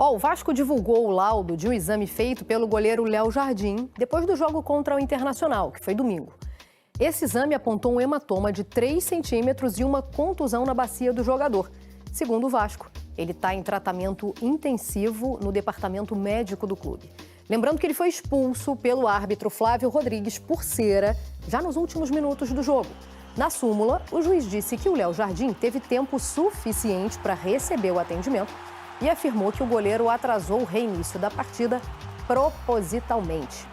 O Vasco divulgou o laudo de um exame feito pelo goleiro Léo Jardim depois do jogo contra o Internacional, que foi domingo. Esse exame apontou um hematoma de 3 centímetros e uma contusão na bacia do jogador. Segundo o Vasco, ele está em tratamento intensivo no departamento médico do clube. Lembrando que ele foi expulso pelo árbitro Flávio Rodrigues por cera já nos últimos minutos do jogo. Na súmula, o juiz disse que o Léo Jardim teve tempo suficiente para receber o atendimento e afirmou que o goleiro atrasou o reinício da partida propositalmente.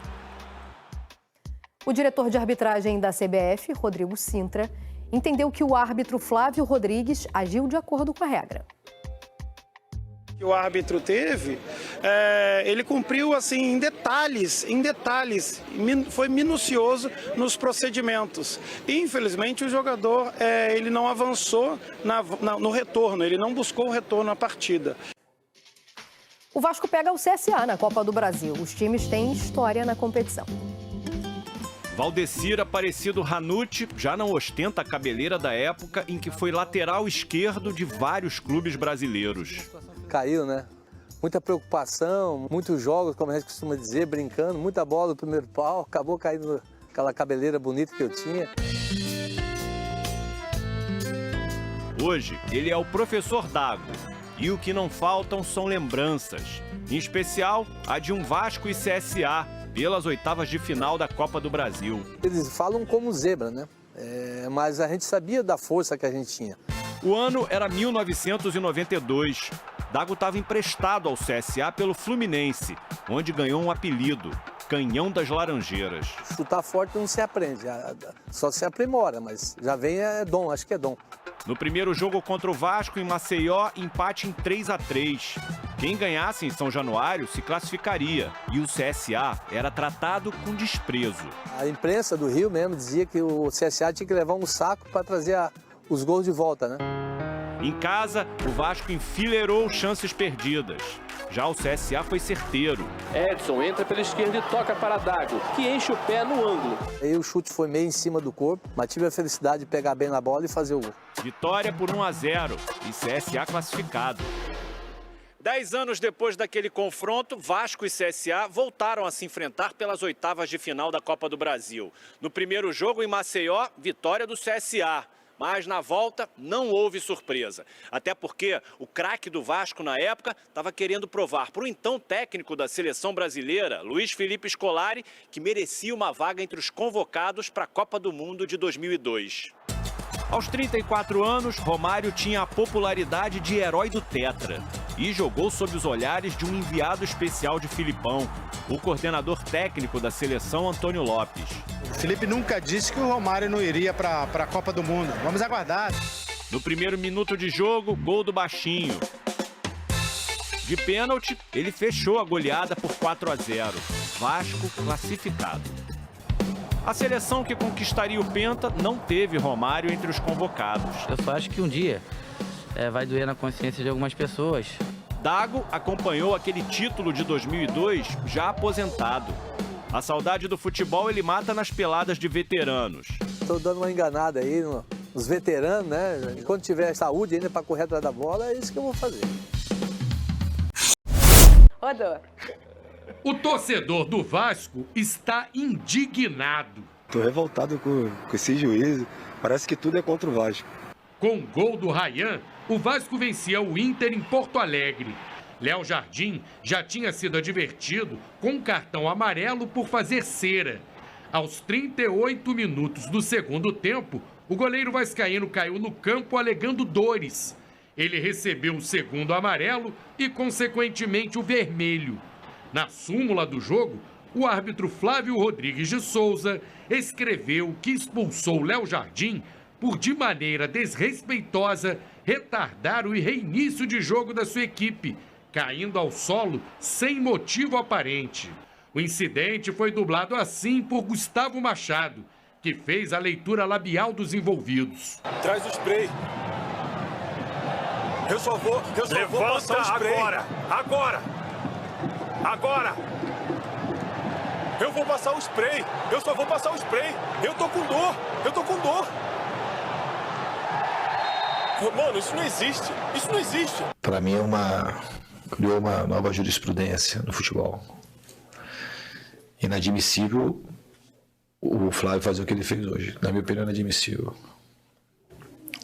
O diretor de arbitragem da CBF, Rodrigo Sintra, entendeu que o árbitro Flávio Rodrigues agiu de acordo com a regra. Que o árbitro teve, ele cumpriu assim em detalhes, foi minucioso nos procedimentos. E, infelizmente, o jogador ele não avançou no retorno, ele não buscou o retorno na partida. O Vasco pega o CSA na Copa do Brasil. Os times têm história na competição. Valdecir Aparecido Ranucci já não ostenta a cabeleira da época em que foi lateral esquerdo de vários clubes brasileiros. Caiu, né? Muita preocupação, muitos jogos, como a gente costuma dizer, brincando, muita bola no primeiro pau, acabou caindo aquela cabeleira bonita que eu tinha. Hoje, ele é o professor Dago. E o que não faltam são lembranças, em especial a de um Vasco e CSA, pelas oitavas de final da Copa do Brasil. Eles falam como zebra, né? Mas a gente sabia da força que a gente tinha. O ano era 1992. Dago estava emprestado ao CSA pelo Fluminense, onde ganhou um apelido, Canhão das Laranjeiras. Chutar forte não se aprende, só se aprimora, mas já vem dom, acho que é dom. No primeiro jogo contra o Vasco, em Maceió, empate em 3-3. Quem ganhasse em São Januário se classificaria e o CSA era tratado com desprezo. A imprensa do Rio mesmo dizia que o CSA tinha que levar um saco para trazer os gols de volta, né? Em casa, o Vasco enfileirou chances perdidas. Já o CSA foi certeiro. Edson entra pela esquerda e toca para Dago, que enche o pé no ângulo. Aí o chute foi meio em cima do corpo, mas tive a felicidade de pegar bem na bola e fazer o gol. Vitória por 1-0 e CSA classificado. 10 anos depois daquele confronto, Vasco e CSA voltaram a se enfrentar pelas oitavas de final da Copa do Brasil. No primeiro jogo em Maceió, vitória do CSA. Mas na volta não houve surpresa. Até porque o craque do Vasco na época estava querendo provar para o então técnico da seleção brasileira, Luiz Felipe Scolari, que merecia uma vaga entre os convocados para a Copa do Mundo de 2002. Aos 34 anos, Romário tinha a popularidade de herói do Tetra e jogou sob os olhares de um enviado especial de Filipão, o coordenador técnico da seleção, Antônio Lopes. O Felipe nunca disse que o Romário não iria para a Copa do Mundo. Vamos aguardar. No primeiro minuto de jogo, gol do Baixinho. De pênalti, ele fechou a goleada por 4-0. Vasco classificado. A seleção que conquistaria o Penta não teve Romário entre os convocados. Eu só acho que um dia vai doer na consciência de algumas pessoas. Dago acompanhou aquele título de 2002 já aposentado. A saudade do futebol ele mata nas peladas de veteranos. Estou dando uma enganada aí nos veteranos, né? Quando tiver saúde ainda para correr atrás da bola, é isso que eu vou fazer. Rodou. O torcedor do Vasco está indignado. Estou revoltado com esse juízo. Parece que tudo é contra o Vasco. Com o gol do Ryan, o Vasco vencia o Inter em Porto Alegre. Léo Jardim já tinha sido advertido com um cartão amarelo por fazer cera. Aos 38 minutos do segundo tempo, o goleiro vascaíno caiu no campo alegando dores. Ele recebeu o segundo amarelo e, consequentemente, o vermelho. Na súmula do jogo, o árbitro Flávio Rodrigues de Souza escreveu que expulsou Léo Jardim por, de maneira desrespeitosa, retardar o reinício de jogo da sua equipe, caindo ao solo sem motivo aparente. O incidente foi dublado assim por Gustavo Machado, que fez a leitura labial dos envolvidos. Traz o spray. Eu só vou passar o spray. Agora! Eu vou passar o spray. Eu só vou passar o spray. Eu tô com dor. Mano, isso não existe. Isso não existe. Pra mim é criou uma nova jurisprudência no futebol. Inadmissível o Flávio fazer o que ele fez hoje. Na minha opinião, inadmissível.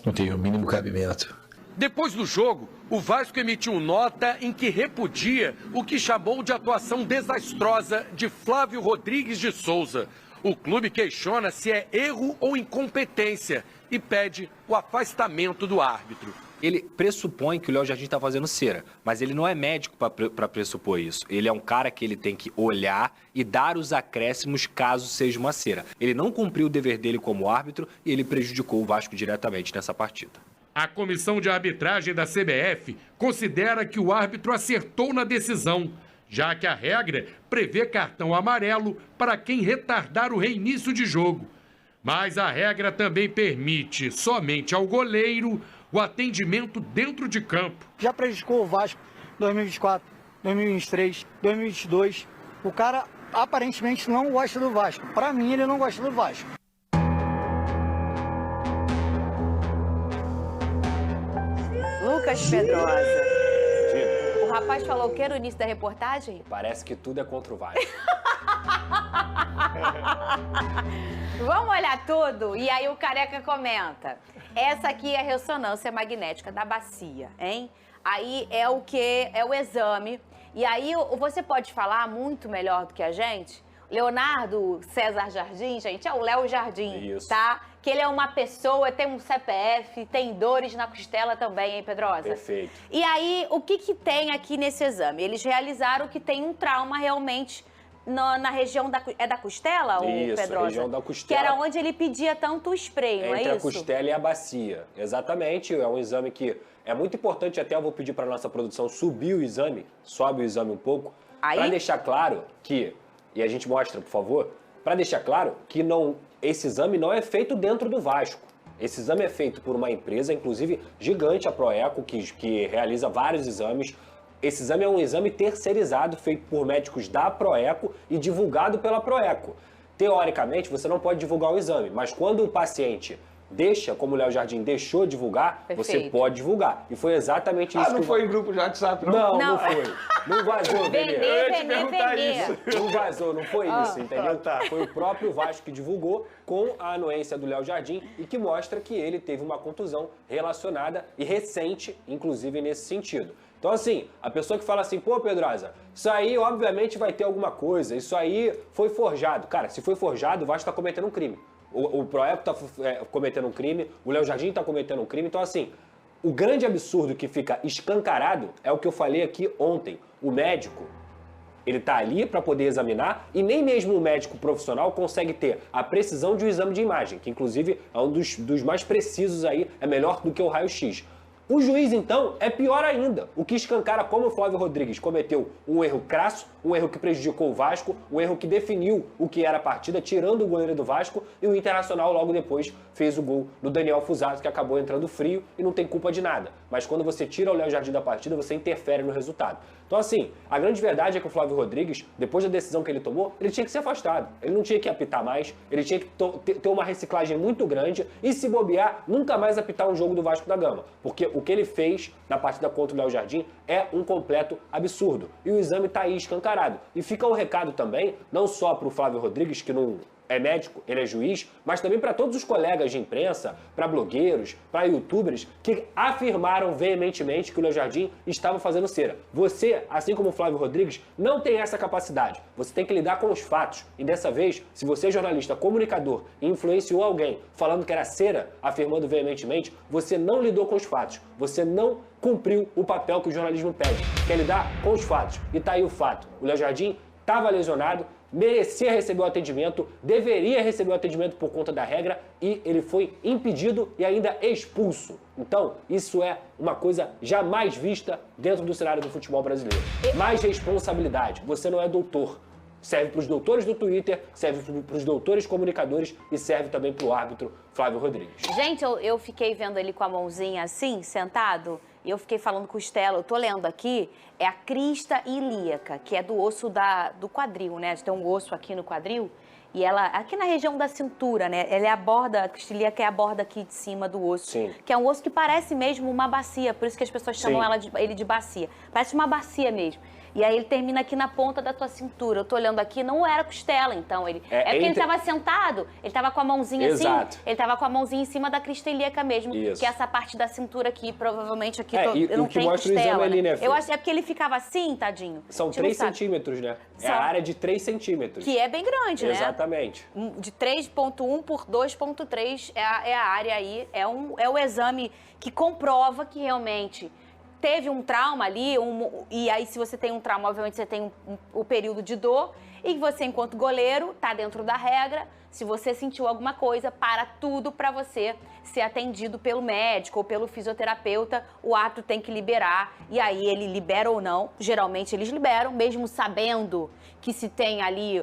Não tem o mínimo cabimento. Depois do jogo, o Vasco emitiu nota em que repudia o que chamou de atuação desastrosa de Flávio Rodrigues de Souza. O clube questiona se é erro ou incompetência e pede o afastamento do árbitro. Ele pressupõe que o Léo Jardim está fazendo cera, mas ele não é médico para pressupor isso. Ele é um cara que ele tem que olhar e dar os acréscimos caso seja uma cera. Ele não cumpriu o dever dele como árbitro e ele prejudicou o Vasco diretamente nessa partida. A comissão de arbitragem da CBF considera que o árbitro acertou na decisão, já que a regra prevê cartão amarelo para quem retardar o reinício de jogo. Mas a regra também permite somente ao goleiro o atendimento dentro de campo. Já prejudicou o Vasco 2024, 2023, 2022. O cara aparentemente não gosta do Vasco. Para mim, ele não gosta do Vasco. Lucas Pedrosa. O rapaz falou o que no início da reportagem? Parece que tudo é contra o Vasco. Vamos olhar tudo? E aí o Careca comenta. Essa aqui é a ressonância magnética da bacia, hein? Aí é o que? É o exame. E aí você pode falar muito melhor do que a gente? Leonardo César Jardim, gente, é o Léo Jardim, Isso. tá? Que ele é uma pessoa, tem um CPF, tem dores na costela também, hein, Pedrosa? Perfeito. E aí, o que tem aqui nesse exame? Eles realizaram que tem um trauma realmente na região da costela, Isso, Pedrosa? região da costela. Que era onde ele pedia tanto spray, não é isso? Entre a costela e a bacia. Exatamente, é um exame que é muito importante, até eu vou pedir para a nossa produção subir o exame, sobe o exame um pouco, para deixar claro que, e a gente mostra, por favor, para deixar claro que esse exame não é feito dentro do Vasco. Esse exame é feito por uma empresa, inclusive gigante, a Proeco, que realiza vários exames. Esse exame é um exame terceirizado, feito por médicos da Proeco e divulgado pela Proeco. Teoricamente, você não pode divulgar o exame, mas quando o paciente deixa, como o Léo Jardim deixou divulgar, você pode divulgar. E foi exatamente isso. Não foi em grupo de WhatsApp, não? Não foi. Não vazou, Benê. Não vazou, não foi isso, entendeu? Foi o próprio Vasco que divulgou com a anuência do Léo Jardim e que mostra que ele teve uma contusão relacionada e recente, inclusive nesse sentido. Então, assim, a pessoa que fala assim, pô, Pedrosa, isso aí obviamente vai ter alguma coisa, isso aí foi forjado. Cara, se foi forjado, o Vasco está cometendo um crime. O Proeco está cometendo um crime, o Léo Jardim está cometendo um crime. Então, assim, o grande absurdo que fica escancarado é o que eu falei aqui ontem. O médico, ele está ali para poder examinar e nem mesmo o médico profissional consegue ter a precisão de um exame de imagem, que inclusive é um dos mais precisos aí, é melhor do que o raio-x. O juiz, então, é pior ainda. O que escancara como o Flávio Rodrigues cometeu um erro crasso, um erro que prejudicou o Vasco, um erro que definiu o que era a partida, tirando o goleiro do Vasco, e o Internacional logo depois fez o gol do Daniel Fusato, que acabou entrando frio e não tem culpa de nada. Mas quando você tira o Léo Jardim da partida, você interfere no resultado. Então, assim, a grande verdade é que o Flávio Rodrigues, depois da decisão que ele tomou, ele tinha que ser afastado. Ele não tinha que apitar mais, ele tinha que ter uma reciclagem muito grande e, se bobear, nunca mais apitar um jogo do Vasco da Gama. Porque o que ele fez na partida contra o Léo Jardim é um completo absurdo. E o exame está aí escancarado. E fica um recado também, não só para o Flávio Rodrigues, que não é médico, ele é juiz, mas também para todos os colegas de imprensa, para blogueiros, para youtubers, que afirmaram veementemente que o Léo Jardim estava fazendo cera. Você, assim como o Flávio Rodrigues, não tem essa capacidade. Você tem que lidar com os fatos. E dessa vez, se você é jornalista, comunicador e influenciou alguém falando que era cera, afirmando veementemente, você não lidou com os fatos. Você não cumpriu o papel que o jornalismo pede, que é lidar com os fatos. E tá aí o fato. O Léo Jardim estava lesionado, merecia receber o atendimento, deveria receber o atendimento por conta da regra e ele foi impedido e ainda expulso. Então, isso é uma coisa jamais vista dentro do cenário do futebol brasileiro. Mais responsabilidade. Você não é doutor. Serve para os doutores do Twitter, serve para os doutores comunicadores e serve também para o árbitro Flávio Rodrigues. Gente, eu fiquei vendo ele com a mãozinha assim, sentado, e eu fiquei falando com o Stella, eu tô lendo aqui, é a crista ilíaca, que é do osso do quadril, né? Tem um osso aqui no quadril, e ela, aqui na região da cintura, né? Ela é a borda, a crista ilíaca é a borda aqui de cima do osso. Sim. Que é um osso que parece mesmo uma bacia, por isso que as pessoas chamam ele de bacia. Parece uma bacia mesmo. E aí ele termina aqui na ponta da tua cintura. Eu tô olhando aqui, não era costela, então. Porque ele tava sentado, ele tava com a mãozinha assim. Ele tava com a mãozinha em cima da crista ilíaca mesmo. Isso. Que é essa parte da cintura aqui, provavelmente aqui eu não tenho costela. O exame ali, né, eu acho que é porque ele ficava assim, tadinho. São 3 centímetros, né? É a área de 3 centímetros. Que é bem grande, né? Exatamente. De 3,1 por 2,3 é a área aí. É o exame que comprova que realmente teve um trauma ali, e aí se você tem um trauma, obviamente você tem o período de dor, e você, enquanto goleiro, tá dentro da regra. Se você sentiu alguma coisa, para tudo para você ser atendido pelo médico ou pelo fisioterapeuta, o árbitro tem que liberar, e aí ele libera ou não, geralmente eles liberam, mesmo sabendo que se tem ali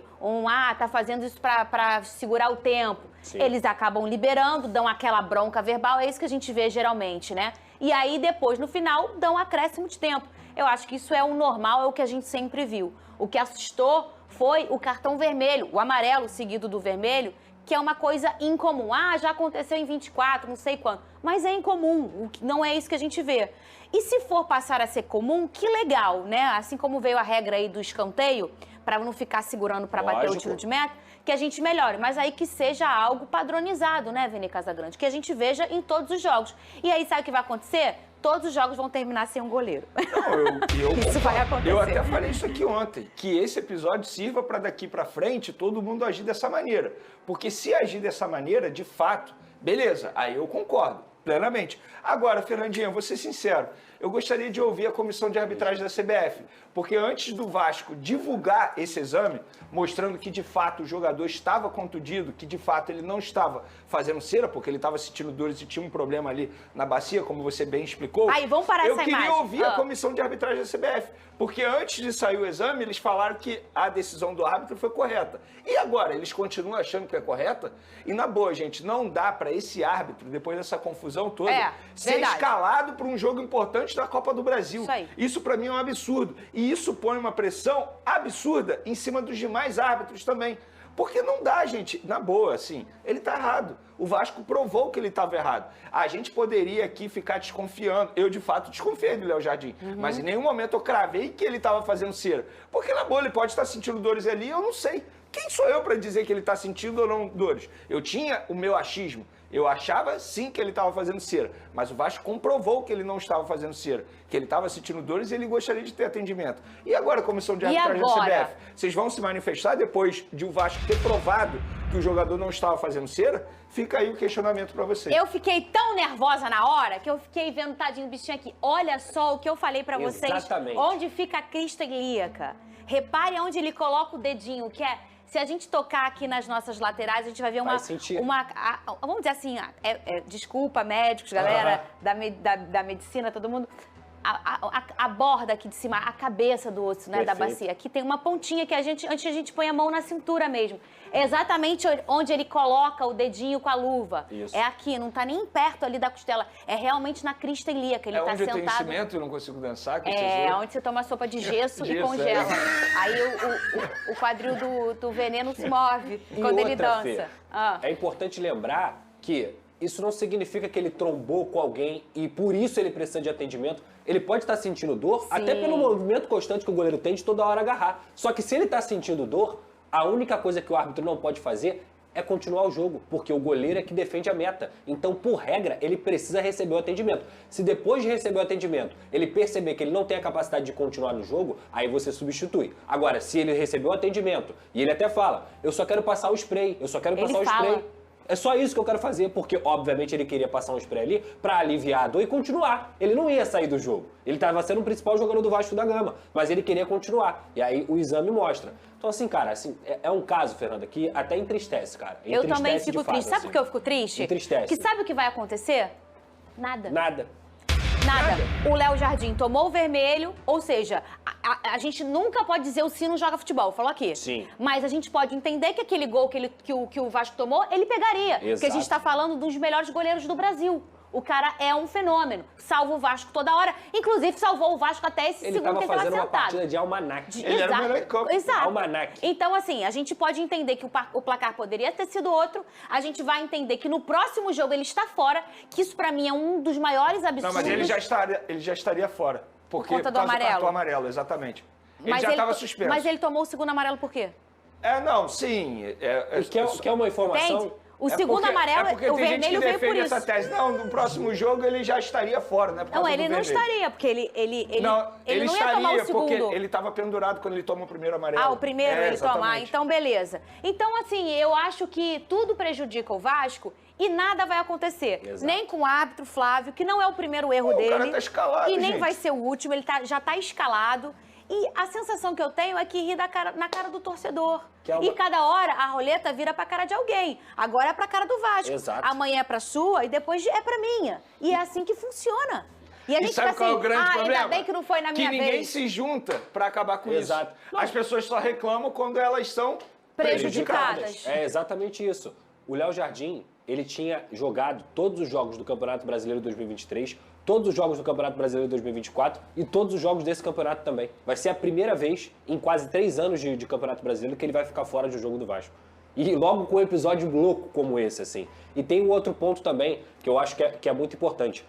tá fazendo isso para segurar o tempo. Sim. Eles acabam liberando, dão aquela bronca verbal, é isso que a gente vê geralmente, né? E aí depois, no final, dão um acréscimo de tempo. Eu acho que isso é o normal, é o que a gente sempre viu. O que assustou foi o cartão vermelho, o amarelo seguido do vermelho, que é uma coisa incomum. Já aconteceu em 24, não sei quando. Mas é incomum, não é isso que a gente vê. E se for passar a ser comum, que legal, né? Assim como veio a regra aí do escanteio, para não ficar segurando para bater o tiro de meta, que a gente melhore. Mas aí que seja algo padronizado, né, Vini Casagrande? Que a gente veja em todos os jogos. E aí, sabe o que vai acontecer? Todos os jogos vão terminar sem um goleiro. Não, isso vai acontecer. Eu até falei isso aqui ontem, que esse episódio sirva para daqui para frente todo mundo agir dessa maneira. Porque se agir dessa maneira, de fato, beleza, aí eu concordo plenamente. Agora, Fernandinha, vou ser sincero, eu gostaria de ouvir a comissão de arbitragem da CBF, porque antes do Vasco divulgar esse exame, mostrando que de fato o jogador estava contundido, que de fato ele não estava fazendo cera, porque ele estava sentindo dores e tinha um problema ali na bacia, como você bem explicou. Aí, vamos parar essa imagem. Eu queria ouvir a comissão de arbitragem da CBF, porque antes de sair o exame, eles falaram que a decisão do árbitro foi correta. E agora, eles continuam achando que é correta? E na boa, gente, não dá para esse árbitro, depois dessa confusão toda, ser escalado para um jogo importante da Copa do Brasil. Isso para mim é um absurdo. E isso põe uma pressão absurda em cima dos demais árbitros também. Porque não dá, gente, na boa, assim, ele tá errado. O Vasco provou que ele estava errado. A gente poderia aqui ficar desconfiando. Eu, de fato, desconfiei do Léo Jardim. Mas em nenhum momento eu cravei que ele estava fazendo cera. Porque, na boa, ele pode estar sentindo dores ali, eu não sei. Quem sou eu para dizer que ele está sentindo ou não dores? Eu tinha o meu achismo. Eu achava, sim, que ele estava fazendo cera. Mas o Vasco comprovou que ele não estava fazendo cera. Que ele estava sentindo dores e ele gostaria de ter atendimento. E agora, a comissão de arbitragem da CBF? Vocês vão se manifestar depois de o Vasco ter provado que o jogador não estava fazendo cera? Fica aí o questionamento para vocês. Eu fiquei tão nervosa na hora que eu fiquei vendo, tadinho, o bichinho aqui. Olha só o que eu falei para vocês. Exatamente. Onde fica a crista ilíaca. Repare onde ele coloca o dedinho, que é... Se a gente tocar aqui nas nossas laterais, a gente vai ver vamos dizer assim, desculpa, médicos, galera da medicina, todo mundo, a borda aqui de cima, a cabeça do osso, né, da bacia. Aqui tem uma pontinha que antes a gente põe a mão na cintura mesmo. É exatamente onde ele coloca o dedinho com a luva. Isso. É aqui, não tá nem perto ali da costela. É realmente na crista ilíaca. Ele tá onde sentado. eu tenho cimento e não consigo dançar? Onde você toma sopa de gesso e congela. Aí o quadril do veneno se move quando ele dança. Fê, é importante lembrar que isso não significa que ele trombou com alguém e por isso ele precisa de atendimento. Ele pode estar sentindo dor, até pelo movimento constante que o goleiro tem de toda hora agarrar. Só que se ele está sentindo dor, a única coisa que o árbitro não pode fazer é continuar o jogo, porque o goleiro é que defende a meta. Então, por regra, ele precisa receber o atendimento. Se depois de receber o atendimento, ele perceber que ele não tem a capacidade de continuar no jogo, aí você substitui. Agora, se ele recebeu o atendimento e ele até fala, eu só quero passar o spray, é só isso que eu quero fazer, porque, obviamente, ele queria passar um spray ali pra aliviar a dor e continuar. Ele não ia sair do jogo. Ele estava sendo o principal jogador do Vasco da Gama, mas ele queria continuar. E aí o exame mostra. Então, assim, cara, assim, é um caso, Fernanda, que até entristece, cara. Eu também fico triste. Sabe por que eu fico triste? Entristece. Que sabe o que vai acontecer? Nada. Nada. O Léo Jardim tomou o vermelho, ou seja, a gente nunca pode dizer o Sino joga futebol, falou aqui. Sim. Mas a gente pode entender que aquele gol que o Vasco tomou, ele pegaria. Exato. Porque a gente está falando dos melhores goleiros do Brasil. O cara é um fenômeno. Salva o Vasco toda hora. Inclusive, salvou o Vasco até esse segundo que ele estava sentado. Ele estava fazendo uma partida de almanac. Ele era o melhor em campo. Exato. Almanac. Então, assim, a gente pode entender que o placar poderia ter sido outro. A gente vai entender que no próximo jogo ele está fora. Que isso, pra mim, é um dos maiores absurdos. Não, mas ele já estaria fora. Porque, por conta do amarelo. Do cartão amarelo, exatamente. Ele já estava suspenso. Mas ele tomou o segundo amarelo por quê? Não, sim. Que é uma informação... Entende? O segundo amarelo, o vermelho veio por isso. Essa tese. Não, no próximo jogo ele já estaria fora, né? Não, ele não estaria, porque ele não ia tomar o segundo. Porque ele estava pendurado quando ele toma o primeiro amarelo. Ah, o primeiro ele toma. Então, beleza. Então, assim, eu acho que tudo prejudica o Vasco e nada vai acontecer. Exato. Nem com o árbitro Flávio, que não é o primeiro erro dele. O cara tá escalado, e nem gente. vai ser o último, ele já tá escalado. E a sensação que eu tenho é que ri na cara do torcedor. E cada hora a roleta vira pra cara de alguém. Agora é pra cara do Vasco. Exato. Amanhã é pra sua e depois é pra minha. E é assim que funciona. E a gente sabe fica qual assim, é o grande problema? Ainda bem que não foi na minha vez. Que ninguém se junta pra acabar com Exato. isso. As pessoas só reclamam quando elas são prejudicadas. É exatamente isso. O Léo Jardim, ele tinha jogado todos os jogos do Campeonato Brasileiro 2023, todos os jogos do Campeonato Brasileiro 2024 e todos os jogos desse campeonato também. Vai ser a primeira vez em quase 3 anos de Campeonato Brasileiro que ele vai ficar fora de um jogo do Vasco. E logo com um episódio louco como esse, assim. E tem um outro ponto também que eu acho que é muito importante.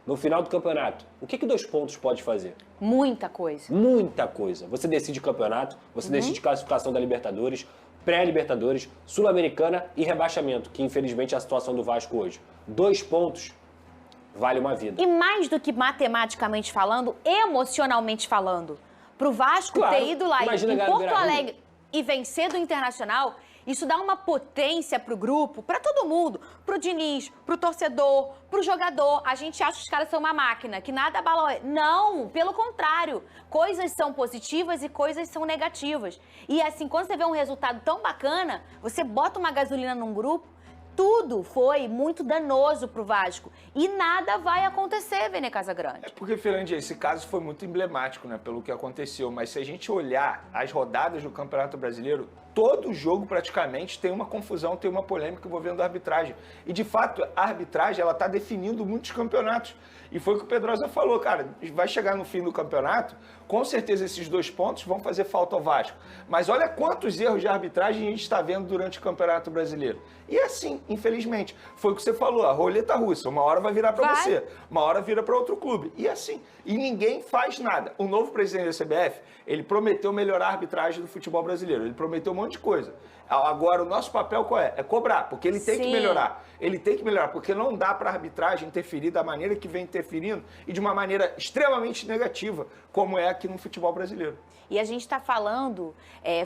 No final do campeonato, o que 2 pontos pode fazer? Muita coisa. Muita coisa. Você decide campeonato, você decide classificação da Libertadores, pré-Libertadores, Sul-Americana e rebaixamento, que infelizmente é a situação do Vasco hoje. 2 pontos vale uma vida. E mais do que matematicamente falando, emocionalmente falando, pro Vasco ter ido lá em Porto Alegre e vencer do Internacional, isso dá uma potência pro grupo, pra todo mundo, pro Diniz, pro torcedor, pro jogador. A gente acha que os caras são uma máquina, que nada abala. Não, pelo contrário. Coisas são positivas e coisas são negativas. E assim, quando você vê um resultado tão bacana, você bota uma gasolina num grupo, tudo foi muito danoso pro Vasco. E nada vai acontecer, Vene Casagrande. É porque, Fernandinha, esse caso foi muito emblemático, né, pelo que aconteceu. Mas se a gente olhar as rodadas do Campeonato Brasileiro, todo jogo praticamente tem uma confusão, tem uma polêmica envolvendo a arbitragem. E, de fato, a arbitragem, ela tá definindo muitos campeonatos. E foi o que o Pedrosa falou, cara, vai chegar no fim do campeonato, com certeza esses 2 pontos vão fazer falta ao Vasco. Mas olha quantos erros de arbitragem a gente está vendo durante o Campeonato Brasileiro. E é assim, infelizmente. Foi o que você falou, a roleta russa. Uma hora vai virar para você, uma hora vira para outro clube. E é assim. E ninguém faz nada. O novo presidente da CBF, ele prometeu melhorar a arbitragem do futebol brasileiro. Ele prometeu um monte de coisa. Agora, o nosso papel qual é? É cobrar, porque ele tem que melhorar. Ele tem que melhorar, porque não dá para a arbitragem interferir da maneira que vem interferindo e de uma maneira extremamente negativa, como é aqui no futebol brasileiro. E a gente está falando,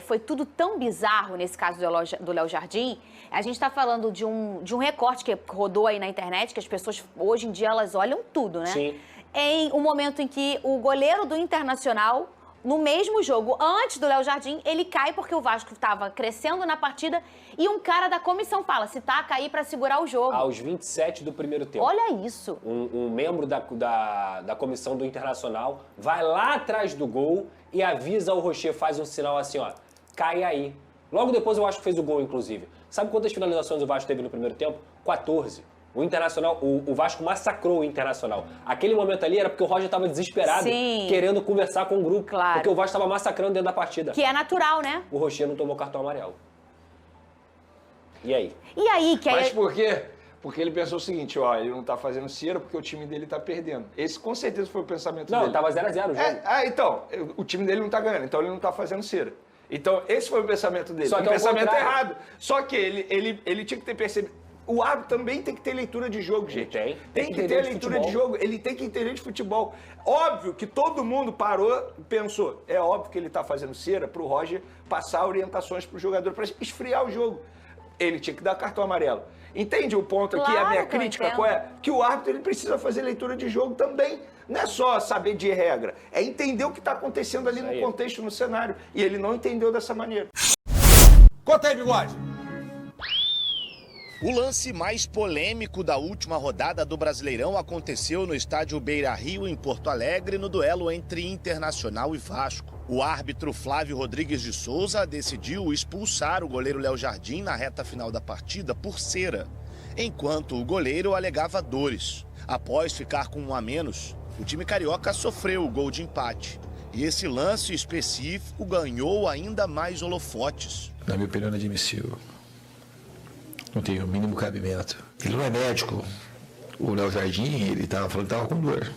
foi tudo tão bizarro nesse caso do Léo Jardim, a gente está falando de um recorte que rodou aí na internet, que as pessoas, hoje em dia, elas olham tudo, né? Sim. Em um momento em que o goleiro do Internacional, no mesmo jogo, antes do Léo Jardim, ele cai porque o Vasco estava crescendo na partida e um cara da comissão fala, se tá a cair para segurar o jogo. Aos 27 do primeiro tempo. Olha isso. Um membro da comissão do Internacional vai lá atrás do gol e avisa o Rocher, faz um sinal assim, ó, cai aí. Logo depois eu acho que fez o gol, inclusive. Sabe quantas finalizações o Vasco teve no primeiro tempo? 14. O Internacional, o Vasco massacrou o Internacional. Aquele momento ali era porque o Roger estava desesperado, querendo conversar com o grupo. Claro. Porque o Vasco estava massacrando dentro da partida. Que é natural, né? O Rocher não tomou cartão amarelo. E aí? E aí? Mas por quê? Porque ele pensou o seguinte, ó, ele não tá fazendo cera porque o time dele tá perdendo. Esse com certeza foi o pensamento dele. Não, tava 0x0 o jogo. Então, o time dele não tá ganhando, então ele não tá fazendo cera. Então, esse foi o pensamento dele. Só que um pensamento errado. Só que ele tinha que ter percebido. O árbitro também tem que ter leitura de jogo, gente. Tem que ter leitura de jogo. Ele tem que entender de futebol. Óbvio que todo mundo parou e pensou. É óbvio que ele tá fazendo cera pro Roger passar orientações pro jogador para esfriar o jogo. Ele tinha que dar cartão amarelo. Entende o ponto aqui? A minha crítica qual é? Que o árbitro ele precisa fazer leitura de jogo também. Não é só saber de regra. É entender o que está acontecendo ali no contexto, no cenário. E ele não entendeu dessa maneira. Conta aí, Bigode. O lance mais polêmico da última rodada do Brasileirão aconteceu no estádio Beira-Rio, em Porto Alegre, no duelo entre Internacional e Vasco. O árbitro Flávio Rodrigues de Souza decidiu expulsar o goleiro Léo Jardim na reta final da partida por cera, enquanto o goleiro alegava dores. Após ficar com 1 a menos, o time carioca sofreu o gol de empate. E esse lance específico ganhou ainda mais holofotes. Na minha opinião, inadmissível. Não tem o mínimo cabimento. Ele não é médico. O Léo Jardim, ele estava falando que estava com dor.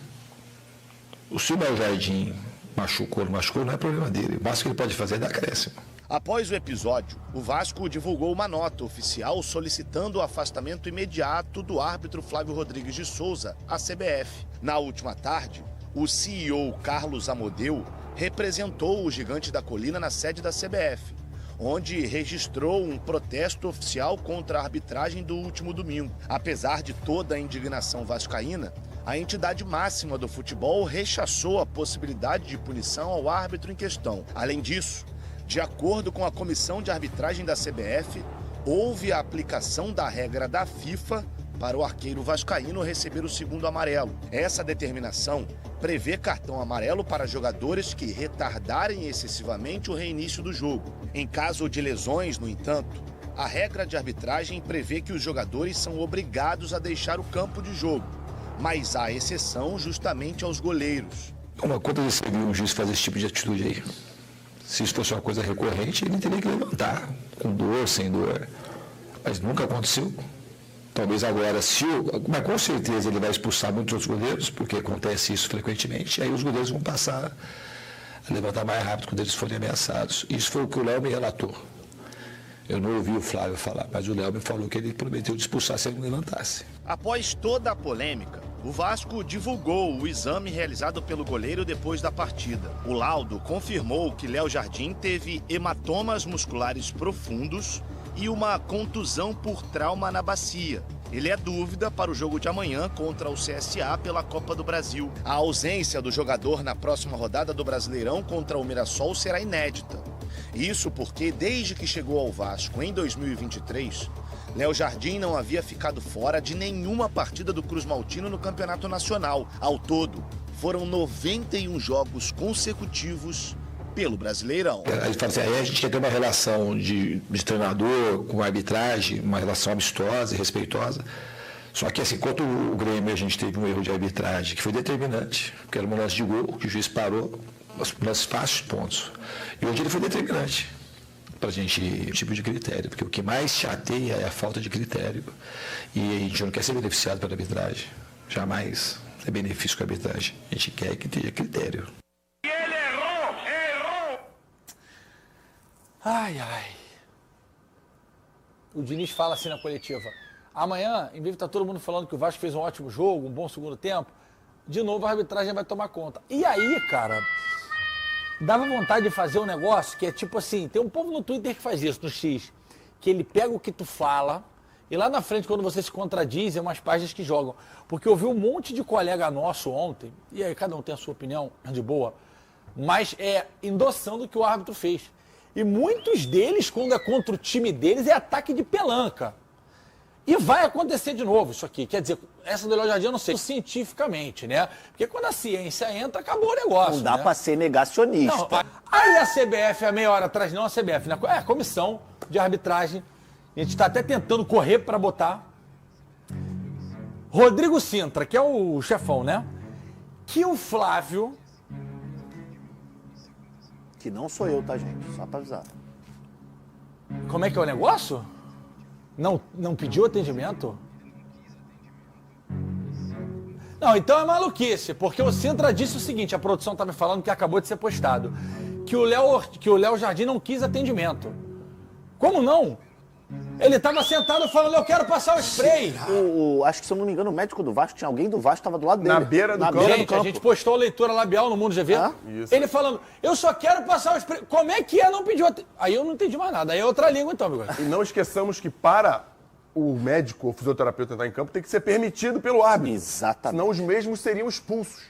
Se o Léo Jardim machucou, não é problema dele. O máximo que ele pode fazer é dar acréscimo. Após o episódio, o Vasco divulgou uma nota oficial solicitando o afastamento imediato do árbitro Flávio Rodrigues de Souza, a CBF. Na última tarde, o CEO Carlos Amodeu representou o Gigante da Colina na sede da CBF, onde registrou um protesto oficial contra a arbitragem do último domingo. Apesar de toda a indignação vascaína, a entidade máxima do futebol rechaçou a possibilidade de punição ao árbitro em questão. Além disso, de acordo com a comissão de arbitragem da CBF, houve a aplicação da regra da FIFA para o arqueiro vascaíno receber o segundo amarelo. Essa determinação prevê cartão amarelo para jogadores que retardarem excessivamente o reinício do jogo. Em caso de lesões, no entanto, a regra de arbitragem prevê que os jogadores são obrigados a deixar o campo de jogo, mas há exceção justamente aos goleiros. Quantas vezes você viu um juiz fazer esse tipo de atitude aí? Se isso fosse uma coisa recorrente, ele teria que levantar, com dor, sem dor. Mas nunca aconteceu. Talvez agora, mas com certeza ele vai expulsar muitos outros goleiros, porque acontece isso frequentemente, e aí os goleiros vão passar a levantar mais rápido quando eles forem ameaçados. Isso foi o que o Léo me relatou. Eu não ouvi o Flávio falar, mas o Léo me falou que ele prometeu de expulsar se ele não levantasse. Após toda a polêmica, o Vasco divulgou o exame realizado pelo goleiro depois da partida. O laudo confirmou que Léo Jardim teve hematomas musculares profundos e uma contusão por trauma na bacia. Ele é dúvida para o jogo de amanhã contra o CSA pela Copa do Brasil. A ausência do jogador na próxima rodada do Brasileirão contra o Mirassol será inédita. Isso porque, desde que chegou ao Vasco em 2023, Léo Jardim não havia ficado fora de nenhuma partida do Cruz Maltino no Campeonato Nacional. Ao todo, foram 91 jogos consecutivos pelo Brasileirão. Ele fala assim, aí a gente quer ter uma relação de treinador com a arbitragem, uma relação amistosa e respeitosa. Só que assim, enquanto o Grêmio a gente teve um erro de arbitragem que foi determinante, porque era um lance de gol, que o juiz parou, lances fáceis pontos. E hoje ele foi determinante para a gente, tipo de critério, porque o que mais chateia é a falta de critério. E a gente não quer ser beneficiado pela arbitragem. Jamais é benefício com a arbitragem. A gente quer que tenha critério. Ai, ai. O Diniz fala assim na coletiva. Amanhã, em vez de estar todo mundo falando que o Vasco fez um ótimo jogo, um bom segundo tempo, de novo a arbitragem vai tomar conta. E aí, cara, dava vontade de fazer um negócio que é tipo assim, tem um povo no Twitter que faz isso, no X, que ele pega o que tu fala e lá na frente, quando você se contradiz, é umas páginas que jogam. Porque eu vi um monte de colega nosso ontem, e aí cada um tem a sua opinião, de boa, mas endossando o que o árbitro fez. E muitos deles, quando é contra o time deles, é ataque de pelanca. E vai acontecer de novo isso aqui. Quer dizer, essa do Léo Jardim eu não sei cientificamente, né? Porque quando a ciência entra, acabou o negócio. Não dá pra ser negacionista. Não, aí a CBF, há meia hora atrás, não a CBF, né? A comissão de arbitragem, a gente tá até tentando correr pra botar Rodrigo Sintra, que é o chefão, né? Que o Flávio... Que não sou eu, tá, gente? Só pra avisar. Como é que é o negócio? Não pediu atendimento? Não, então é maluquice, porque o Sintra disse o seguinte, a produção tá me falando que acabou de ser postado, que o Léo Jardim não quis atendimento. Como não? Ele tava sentado falando, eu quero passar o spray. Acho que, se eu não me engano, o médico do Vasco, tinha alguém do Vasco, tava do lado dele. Na beira do campo. Gente, a gente postou a leitura labial no Mundo GV. Ele falando, eu só quero passar o spray. Como é que não pediu? Aí eu não entendi mais nada. Aí é outra língua então, meu E não esqueçamos que para o médico ou fisioterapeuta entrar em campo tem que ser permitido pelo árbitro. Exatamente. Senão os mesmos seriam expulsos.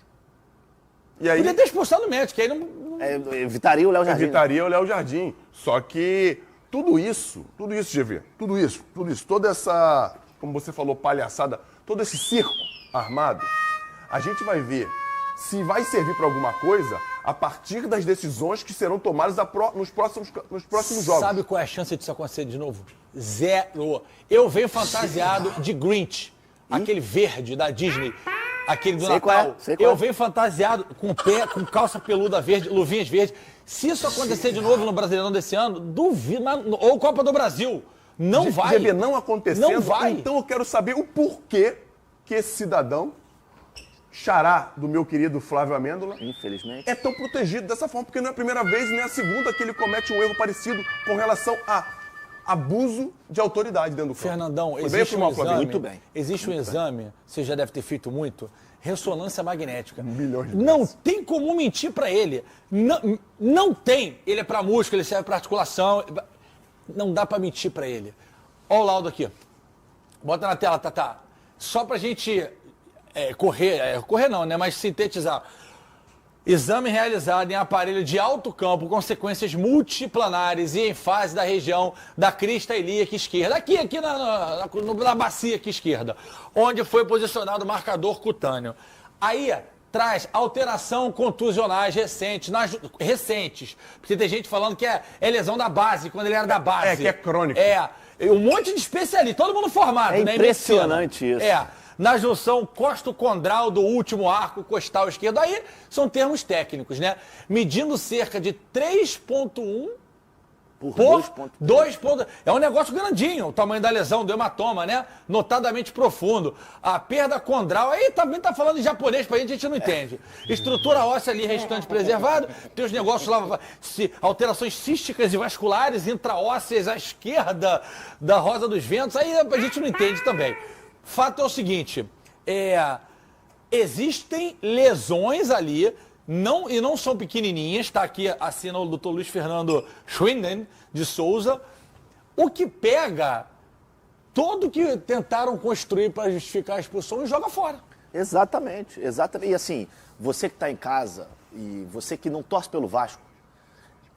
E aí... Podia ter expulsado o médico, aí não... evitaria o Léo Jardim. Evitaria o Léo Jardim. Só que... Tudo isso, GV, tudo isso, toda essa, como você falou, palhaçada, todo esse circo armado, a gente vai ver se vai servir para alguma coisa a partir das decisões que serão tomadas nos próximos jogos. Sabe qual é a chance disso acontecer de novo? Zero. Eu venho fantasiado de Grinch. aquele verde da Disney, aquele do Sei Natal. qual é, sei qual é. Eu venho fantasiado com pé, com calça peluda verde, luvinhas verdes. Se isso acontecer de novo no Brasileirão desse ano, duvido, ou Copa do Brasil, não vai. GB não acontecendo, Não vai. Então eu quero saber o porquê que esse cidadão, xará do meu querido Flávio Amêndola, infelizmente, é tão protegido dessa forma, porque não é a primeira vez nem a segunda que ele comete um erro parecido com relação a abuso de autoridade dentro do campo. Fernandão, Foi bem existe ou foi mal, um Flávio? exame, Muito bem. existe um exame, você já deve ter feito muito, ressonância magnética. Milhões de Não tem como mentir pra ele. Não tem. Ele é pra músculo, ele serve pra articulação. Não dá pra mentir pra ele. Olha o laudo aqui. Bota na tela, Tatá. Só pra gente correr não, né? Mas sintetizar. Exame realizado em aparelho de alto campo, consequências multiplanares e em fase da região da crista ilíaca esquerda. Aqui na bacia aqui esquerda, onde foi posicionado o marcador cutâneo. Aí traz alteração contusionais recentes. Porque tem gente falando que é lesão da base, quando ele era da base. Que é crônico. Um monte de especialista, todo mundo formado, né? Impressionante isso. Na junção costocondral do último arco costal esquerdo. Aí são termos técnicos, né? Medindo cerca de 3,1 por 2 pontos. É um negócio grandinho, o tamanho da lesão, do hematoma, né? Notadamente profundo. A perda condral, aí também tá falando em japonês, pra gente não entende. Estrutura óssea ali restante preservada, tem os negócios lá, alterações císticas e vasculares intraósseas à esquerda da Rosa dos Ventos, aí a gente não entende também. Fato é o seguinte, existem lesões ali, e não são pequenininhas, tá aqui, assina o doutor Luiz Fernando Schwinden de Souza, o que pega tudo que tentaram construir para justificar a expulsão e joga fora. Exatamente. E assim, você que está em casa e você que não torce pelo Vasco,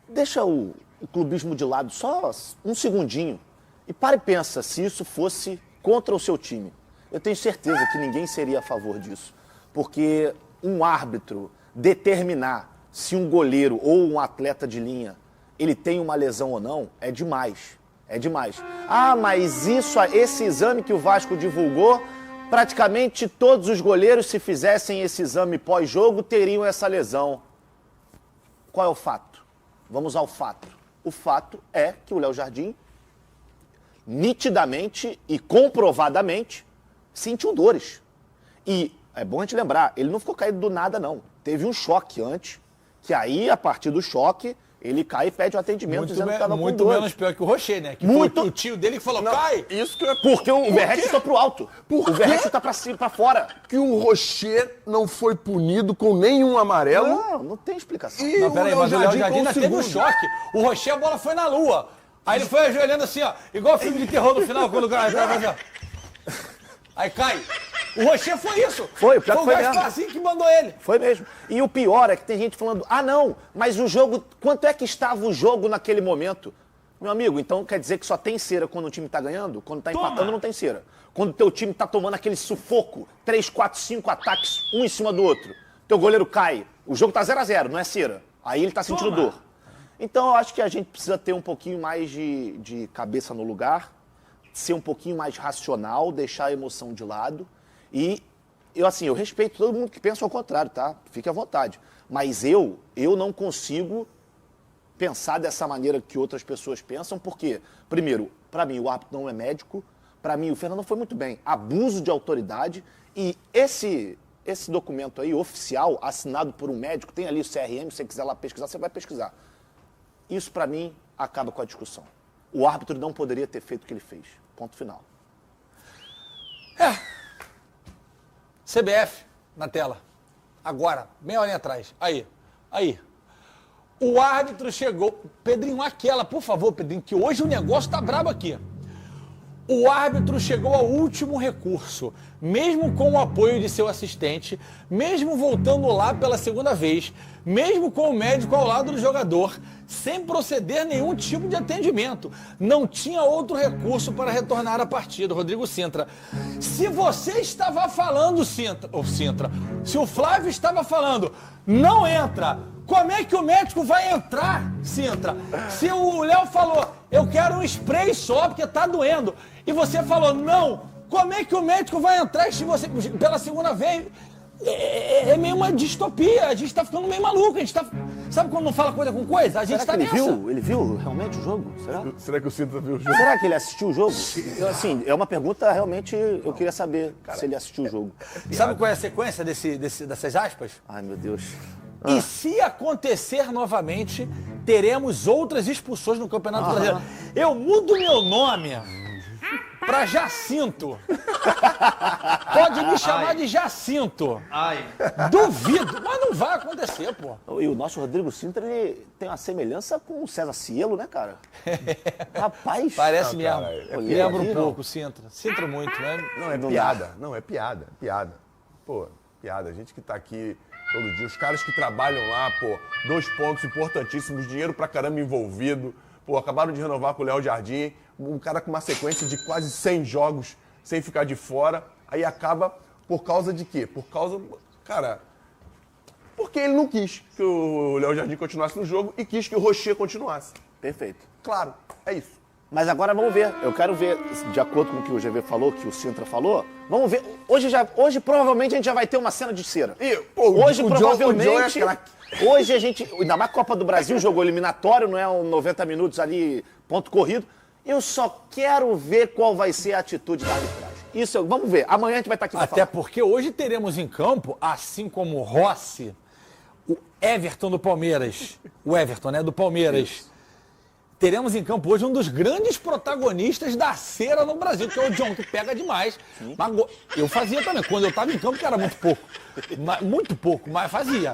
deixa o clubismo de lado só um segundinho e para e pensa se isso fosse contra o seu time. Eu tenho certeza que ninguém seria a favor disso, porque um árbitro determinar se um goleiro ou um atleta de linha ele tem uma lesão ou não é demais. É demais. Ah, mas esse exame que o Vasco divulgou, praticamente todos os goleiros, se fizessem esse exame pós-jogo, teriam essa lesão. Qual é o fato? Vamos ao fato. O fato é que o Léo Jardim, nitidamente e comprovadamente, sentiu dores. E é bom a gente lembrar, ele não ficou caído do nada, não. Teve um choque antes, que aí, a partir do choque, ele cai e pede um atendimento dizendo que estava com dores. Muito menos pior que o Rocher, né? Que foi o tio dele que falou, cai! Isso que eu... Porque o Verratti chutou pro alto. O Verratti chuta pra cima, pra fora. Que o Rocher não foi punido com nenhum amarelo. Não tem explicação. Não, peraí, mas o Léo Jardim ainda teve um choque. O Rocher, a bola foi na lua. Aí ele foi ajoelhando assim, ó, igual filme de terror no final, quando o cara vai fazer, ó. Aí cai. O Rocher foi isso. Foi o mesmo. Assim que mandou ele. Foi mesmo. E o pior é que tem gente falando, não, mas o jogo, quanto é que estava o jogo naquele momento? Meu amigo, então quer dizer que só tem cera quando o time tá ganhando? Quando tá empatando não tem cera. Quando o teu time tá tomando aquele sufoco, 3, 4, 5 ataques, um em cima do outro, teu goleiro cai, o jogo tá 0-0, não é cera. Aí ele tá sentindo dor. Então eu acho que a gente precisa ter um pouquinho mais de cabeça no lugar, ser um pouquinho mais racional, deixar a emoção de lado. E eu respeito todo mundo que pensa ao contrário, tá? Fique à vontade. Mas eu não consigo pensar dessa maneira que outras pessoas pensam, porque, primeiro, para mim o árbitro não é médico, para mim o Fernando foi muito bem, abuso de autoridade, e esse documento aí, oficial, assinado por um médico, tem ali o CRM, se você quiser lá pesquisar, você vai pesquisar. Isso, para mim, acaba com a discussão. O árbitro não poderia ter feito o que ele fez. Ponto final. CBF, na tela. Agora, meia hora atrás. Aí. O árbitro chegou... Pedrinho, aquela, por favor, Pedrinho, que hoje o negócio tá brabo aqui. O árbitro chegou ao último recurso, mesmo com o apoio de seu assistente, mesmo voltando lá pela segunda vez, mesmo com o médico ao lado do jogador, sem proceder nenhum tipo de atendimento. Não tinha outro recurso para retornar à partida, Rodrigo Sintra. Se você estava falando, Sintra, se o Flávio estava falando, não entra, como é que o médico vai entrar, Sintra? Se o Léo falou, eu quero um spray só porque tá doendo, e você falou, não, Como é que o médico vai entrar se você, pela segunda vez? É meio uma distopia, a gente tá ficando meio maluco, a gente tá... Sabe quando não fala coisa com coisa? A gente Será tá que nessa. ele viu realmente o jogo? Será? Será que o Sintra viu o jogo? Será que ele assistiu o jogo? Assim, é uma pergunta realmente, eu queria saber se ele assistiu o jogo. Sabe qual é a sequência dessas aspas? Ai, meu Deus. E se acontecer novamente, teremos outras expulsões no Campeonato Brasileiro. Eu mudo meu nome pra Jacinto. Pode me chamar de Jacinto. Duvido, mas não vai acontecer, pô. E o nosso Rodrigo Sintra, ele tem uma semelhança com o César Cielo, né, cara? Rapaz. Parece mesmo. Lembra um aqui, pouco o Sintra. Sintra muito, né? Não, é piada. Não, é piada. Piada. Pô, piada. A gente que tá aqui todo dia, os caras que trabalham lá, pô, 2 pontos importantíssimos, dinheiro pra caramba envolvido. Pô, acabaram de renovar com o Léo Jardim, um cara com uma sequência de quase 100 jogos sem ficar de fora. Aí acaba por causa de quê? Por causa, cara, porque ele não quis que o Léo Jardim continuasse no jogo e quis que o Rocher continuasse. Perfeito. Claro, é isso. Mas agora vamos ver. Eu quero ver, de acordo com o que o GV falou, que o Sintra falou, vamos ver. Hoje provavelmente a gente já vai ter uma cena de cera. Hoje provavelmente... Hoje a gente, ainda mais Copa do Brasil, jogou eliminatório, não é um 90 minutos ali, ponto corrido. Eu só quero ver qual vai ser a atitude da arbitragem. Isso, vamos ver. Amanhã a gente vai estar aqui pra Até falar. porque hoje teremos em campo, assim como o Rossi, o Everton do Palmeiras. O Everton, né, do Palmeiras. Isso. Teremos em campo hoje um dos grandes protagonistas da cera no Brasil, que é o John, que pega demais. Mas eu fazia também. Quando eu estava em campo, que era muito pouco. Muito pouco, mas fazia.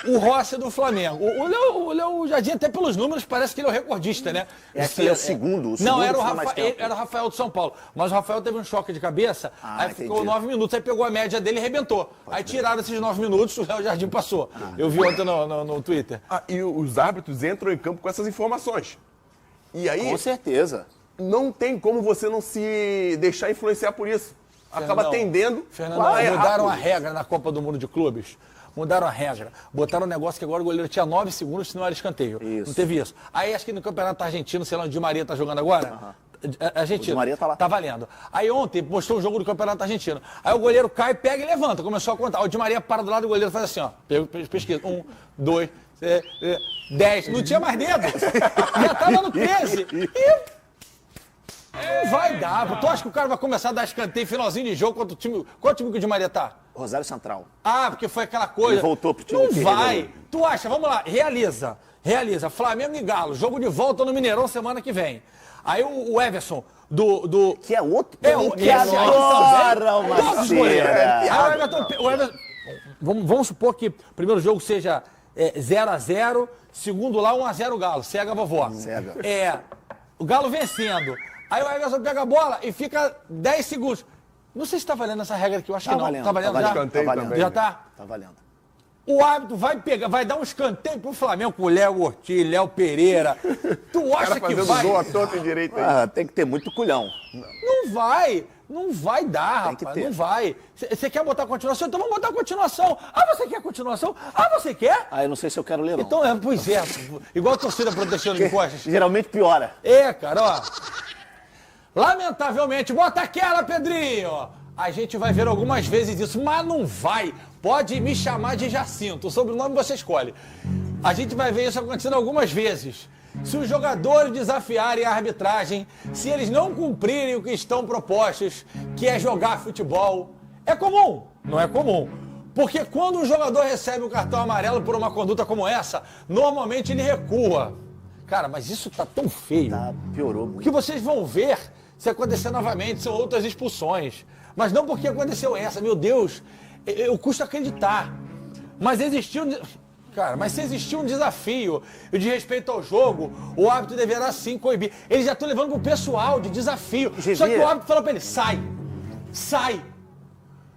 O Rossi do Flamengo. O Léo Jardim, até pelos números, parece que ele é o recordista, né? Ele é o segundo. Não, era o Rafael do São Paulo. Mas o Rafael teve um choque de cabeça, aí ficou 9 minutos, aí pegou a média dele e arrebentou. Aí tiraram esses 9 minutos, o Léo Jardim passou. Eu vi ontem no Twitter. E os árbitros entram em campo com essas informações. E aí... Com certeza. Não tem como você não se deixar influenciar por isso. Acaba tendendo... Fernandão, mudaram a regra na Copa do Mundo de Clubes. Mudaram a regra. Botaram um negócio que agora o goleiro tinha 9 segundos, senão era escanteio. Isso. Não teve isso. Aí acho que no Campeonato Argentino, sei lá, o Di Maria tá jogando agora. Argentino. O Di Maria tá lá. Tá valendo. Aí ontem mostrou um jogo do Campeonato Argentino. Aí o goleiro cai, pega e levanta. Começou a contar. O Di Maria para do lado do goleiro e faz assim, ó. Pesquisa. 1, 2, 10. Não tinha mais dedo. Já tava no 13. E... Não vai dar. Tu acha que o cara vai começar a dar escanteio finalzinho de jogo contra o time... Qual time que o Di Maria tá? Rosário Central. Ah, porque foi aquela coisa. Ele voltou pro time. Não vai. Tu acha? Vamos lá. Realiza. Flamengo e Galo. Jogo de volta no Mineirão semana que vem. Aí o Everson do... Que é outro. Que adora uma cera. O Everson... Vamos supor que o primeiro jogo seja 0-0, segundo lá 1-0 Galo. Cega a vovó. Cega. O Galo vencendo. Aí o Everson pega a bola e fica 10 segundos. Não sei se tá valendo essa regra aqui, eu acho que não. Tá valendo já? Tá valendo. Já tá? Tá valendo. O árbitro vai dar um escanteio pro Flamengo com o Léo Ortiz, Léo Pereira. Tu acha que vai? Gol à torta e direito aí. Tem que ter muito culhão. Não vai dar, rapaz, não vai. Você quer botar continuação? Então vamos botar continuação. Ah, você quer continuação? Ah, você quer? Ah, eu não sei se eu quero ler, não. Então, pois é. Igual a torcida protegendo de costas. Geralmente piora. Cara, ó. Lamentavelmente, bota aquela, Pedrinho! A gente vai ver algumas vezes isso, mas não vai. Pode me chamar de Jacinto, o sobrenome você escolhe. A gente vai ver isso acontecendo algumas vezes. Se os jogadores desafiarem a arbitragem, se eles não cumprirem o que estão propostos, que é jogar futebol, é comum, não é comum. Porque quando um jogador recebe um cartão amarelo por uma conduta como essa, normalmente ele recua. Cara, mas isso tá tão feio. Piorou muito. O que vocês vão ver se acontecer novamente são outras expulsões. Mas não porque aconteceu essa. Meu Deus, eu custo acreditar. Mas existiu... Cara, mas se existir um desafio de respeito ao jogo, o árbitro deverá sim coibir. Eles já estão levando pro pessoal de desafio. Só que o árbitro falou pra ele, sai.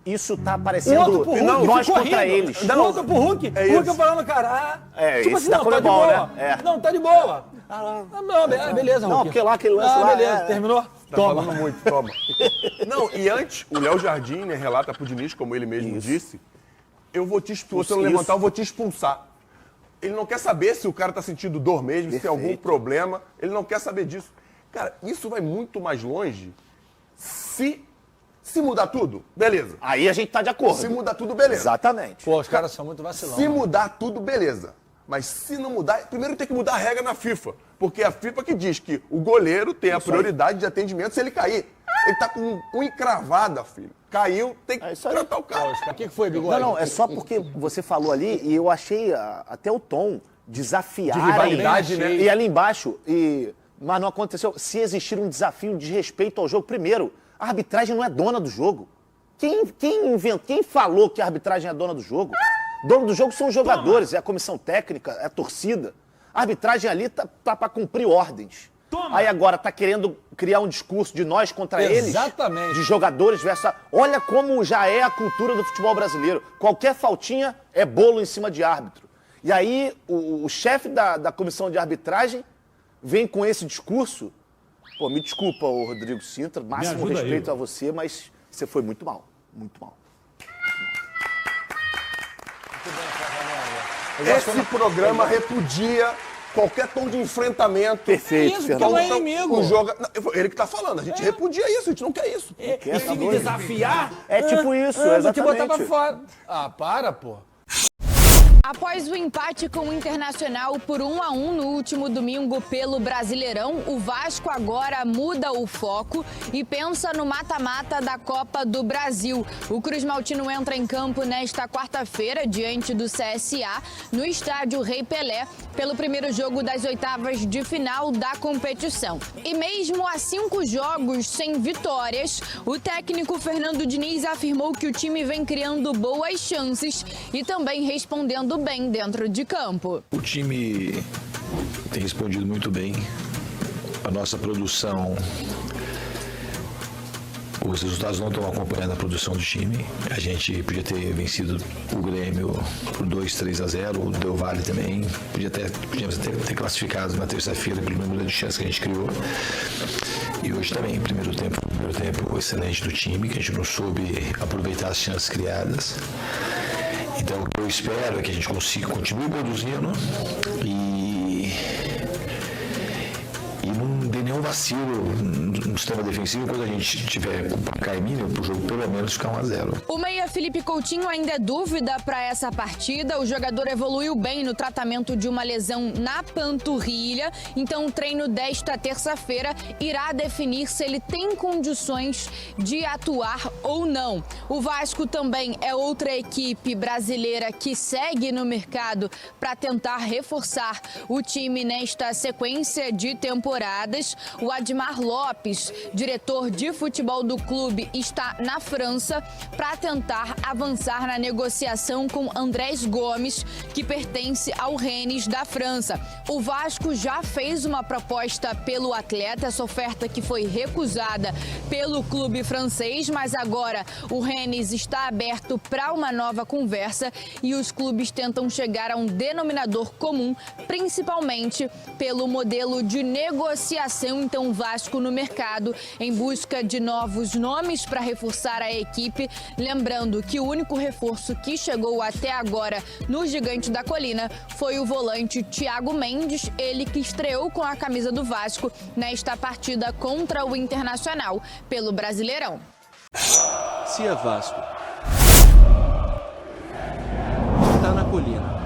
Isso tá parecendo nós contra eles. O outro pro Hulk. O Hulk falando, cara... tipo assim, não, tá de boa. Né? Não, tá de boa. Beleza, Hulk. Não, porque lá aquele lance lá... beleza, terminou? Tá falando muito, toma. Não, e antes, o Léo Jardim, né, relata pro Diniz, como ele mesmo disse, eu vou te expulsar, se eu não levantar, eu vou te expulsar. Ele não quer saber se o cara tá sentindo dor mesmo, se tem algum problema, ele não quer saber disso. Cara, isso vai muito mais longe Se mudar tudo, beleza. Aí a gente tá de acordo. Se mudar tudo, beleza. Exatamente. Pô, os caras são muito vacilão. Se mudar tudo, beleza. Mas se não mudar, primeiro tem que mudar a regra na FIFA. Porque é a FIFA que diz que o goleiro tem a prioridade de atendimento se ele cair. Ele tá com unha encravada, filho. Caiu, tem que tratar o cara. O que foi, Bigode? Não, é só porque você falou ali e eu achei até o tom desafiar. De rivalidade, né? E ali embaixo, mas não aconteceu. Se existir um desafio de respeito ao jogo, primeiro, a arbitragem não é dona do jogo. Quem falou que a arbitragem é dona do jogo? Dono do jogo são os jogadores, é a comissão técnica, é a torcida. A arbitragem ali tá para cumprir ordens. Aí agora tá querendo criar um discurso de nós contra eles. Exatamente. De jogadores versus... Olha como já é a cultura do futebol brasileiro. Qualquer faltinha é bolo em cima de árbitro. E aí o chefe da comissão de arbitragem vem com esse discurso. Pô, me desculpa, Rodrigo Sintra, máximo respeito a você, mas você foi muito mal. Muito mal. Esse programa repudia qualquer tom de enfrentamento. Perfeito, isso, porque não é inimigo. Ele que tá falando, a gente repudia isso, a gente não quer isso. E se me desafiar... É tipo isso, vou exatamente. te botar pra fora. Ah, para, pô. Após o empate com o Internacional por 1-1 no último domingo pelo Brasileirão, o Vasco agora muda o foco e pensa no mata-mata da Copa do Brasil. O Cruz Maltino entra em campo nesta quarta-feira, diante do CSA, no estádio Rei Pelé, pelo primeiro jogo das oitavas de final da competição. E mesmo a 5 jogos sem vitórias, o técnico Fernando Diniz afirmou que o time vem criando boas chances e também respondendo bem dentro de campo. O time tem respondido muito bem. A nossa produção, os resultados não estão acompanhando a produção do time. A gente podia ter vencido o Grêmio por 2-3-0, o Del Valle também. Podíamos ter classificado na terça-feira pelo número de chances que a gente criou. E hoje também, primeiro tempo excelente do time, que a gente não soube aproveitar as chances criadas. Então, o que eu espero é que a gente continue produzindo e não dê nenhum vacilo no sistema defensivo quando a gente tiver com placar mínimo para o jogo pelo menos ficar 1-0. O meia Felipe Coutinho ainda é dúvida para essa partida. O jogador evoluiu bem no tratamento de uma lesão na panturrilha. Então o treino desta terça-feira irá definir se ele tem condições de atuar ou não. O Vasco também é outra equipe brasileira que segue no mercado para tentar reforçar o time nesta sequência de temporadas. O Admar Lopes, diretor de futebol do clube, está na França para tentar avançar na negociação com Andrés Gomes, que pertence ao Rennes da França. O Vasco já fez uma proposta pelo atleta, essa oferta que foi recusada pelo clube francês, mas agora o Rennes está aberto para uma nova conversa e os clubes tentam chegar a um denominador comum, principalmente pelo modelo de negociação. Então, o Vasco no mercado em busca de novos nomes para reforçar a equipe. Lembrando que o único reforço que chegou até agora no Gigante da Colina foi o volante Thiago Mendes, ele que estreou com a camisa do Vasco nesta partida contra o Internacional pelo Brasileirão. Se é Vasco, tá na colina.